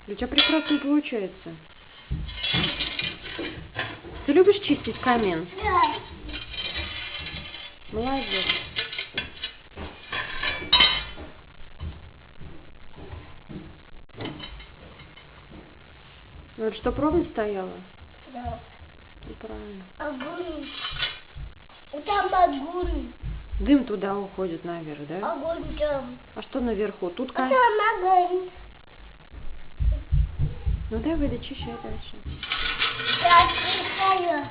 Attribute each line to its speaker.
Speaker 1: У тебя прекрасно получается. Ты любишь чистить камин?
Speaker 2: Да.
Speaker 1: Молодец. Ну, это что, провод стояла?
Speaker 2: Да.
Speaker 1: Ну, правильно.
Speaker 2: Огонь. Там огонь.
Speaker 1: Дым туда уходит наверх, да?
Speaker 2: Огонь там.
Speaker 1: А что наверху? Тут
Speaker 2: Там огонь.
Speaker 1: Ну давай, дочищай дальше.
Speaker 2: Я отключаю.